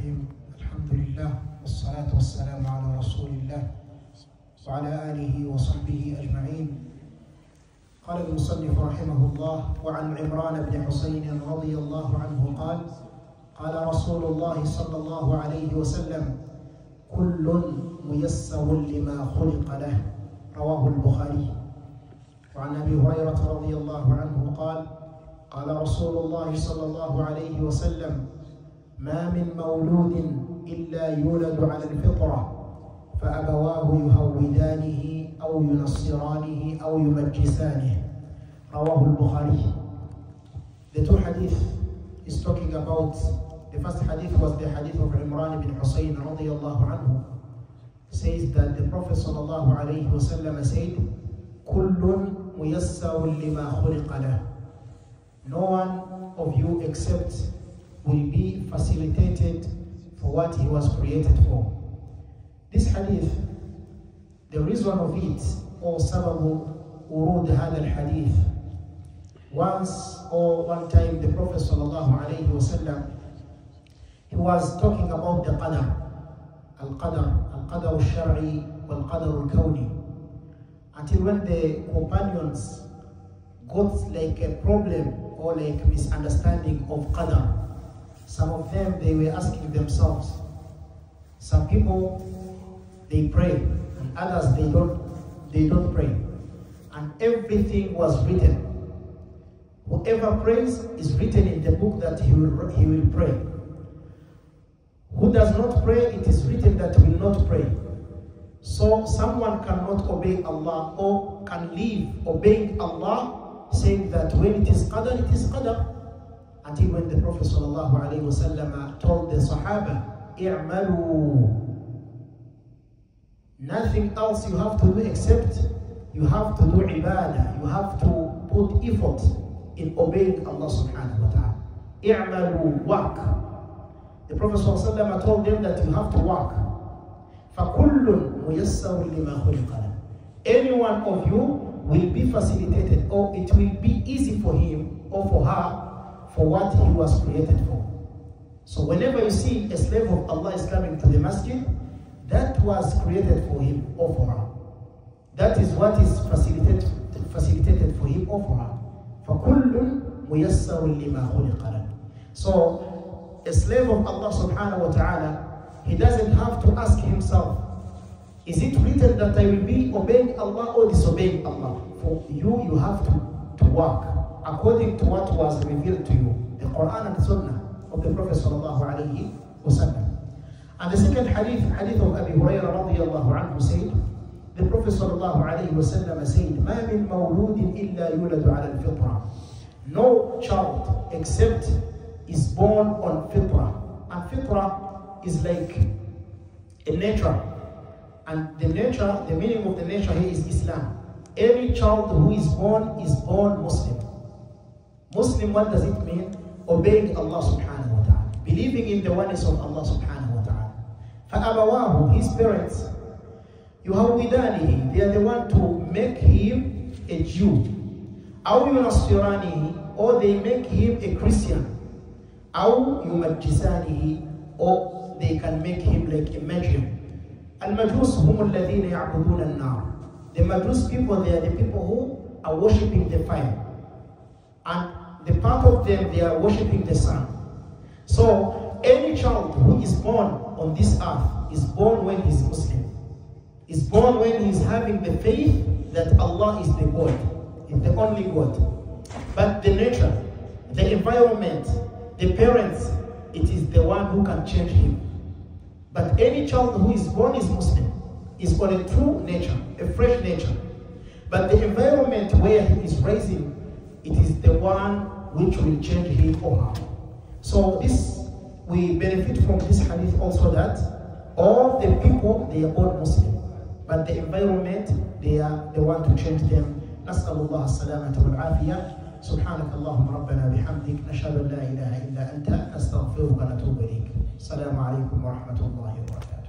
الرحيم. الحمد لله والصلاة والسلام على رسول الله وعلى آله وصحبه أجمعين. قال المصنف رحمه الله: وعن عمران بن حسين رضي الله عنه قال: قال رسول الله صلى الله عليه وسلم: كل ميسر لما خلق له. رواه البخاري. وعن أبي هريرة رضي الله عنه قال: قال رسول الله صلى الله عليه وسلم: ما من مولود إلا يولد على الفطرة فأبواه يهودانه أو ينصرانه أو يمجسانه. رواه البخاري. The two hadith is talking about, the first hadith was the hadith of Imran ibn Husayn radiyallahu anhu. Says that the Prophet sallallahu alayhi wa sallam said, كُلٌّ مُيَسَّرٌ لِمَا خُلِقَ لَهُ. No one of you except will be facilitated for what he was created for. This hadith, the reason of it, or sababu urud hadha al-hadith, one time the Prophet sallallahu alayhi wa sallam, he was talking about the Qadar, al-Qadar al-Shar'i wal-Qadar al-Kawni, until when the companions got like a problem or like misunderstanding of Qadar. Some of them, they were asking themselves, some people, they pray, and others, they don't pray. And everything was written. Whoever prays is written in the book that he will pray. Who does not pray, it is written that he will not pray. So someone cannot obey Allah or can leave obeying Allah, saying that when it is Qadar, it is Qadar. Until when the Prophet ﷺ told the Sahaba, i'malu. Nothing else you have to do except you have to do ibadah. You have to put effort in obeying Allah subhanahu wa ta'ala. I'malu, work. The Prophet ﷺ told them that you have to work. فَكُلٌّ مُيَسَّرٌ لِمَا خُلِقَ لَهُ. Any one of you will be facilitated, or it will be easy for him or for her for what he was created for. So whenever you see a slave of Allah is coming to the masjid, that was created for him or for her. That is what is facilitated for him or for her. فَكُلٌّ مُيَسَّرٌ لِمَا خُلِقَ لَهُ. So a slave of Allah subhanahu wa ta'ala, he doesn't have to ask himself, is it written that I will be obeying Allah or disobeying Allah? For you, you have to work according to what was revealed to you, the Quran and Sunnah of the Prophet sallallahu alayhi wa sallam. And the second hadith of Abi Hurairah radiyallahu anhu said, the Prophet sallallahu alayhi wa sallam said, مَا مِن مَوْلُودٍ إِلَّا يُولَدُ عَلَى الْفِطْرَةِ. No child except is born on fitrah. And fitrah is like a nature. And the nature, the meaning of the nature here is Islam. Any child who is born Muslim. Muslim, what does it mean? Obeying Allah subhanahu wa ta'ala. Believing in the oneness of Allah subhanahu wa ta'ala. فَأَبَوَاهُ, his parents, يُهَوِّدَانِهِ, they are the one to make him a Jew. أَوْ يُنَصِّرَانِهِ, or they make him a Christian. أَوْ يُمَجِّسَانِهِ, or they can make him like a Magian. الْمَجُوسُ هُمُ الَّذِينَ يَعْبُدُونَ النَّارِ. The Majus people, they are the people who are worshipping the fire. And the part of them, they are worshipping the sun. So any child who is born on this earth is born when he is Muslim. Is born when he is having the faith that Allah is the God, is the only God. But the nature, the environment, the parents, it is the one who can change him. But any child who is born is Muslim, is on a true nature, a fresh nature. But the environment where he is raising, it is the one which will change him or her. So this, we benefit from this hadith also that all the people, they are all Muslim. But the environment, they are the one to change them. نسأل الله السلامة والعافية. سبحانك اللهم ربنا بحمدك نشهد أن لا إله إلا أنت نستغفرك ونتوب إليك. السلام عليكم ورحمة الله وبركاته.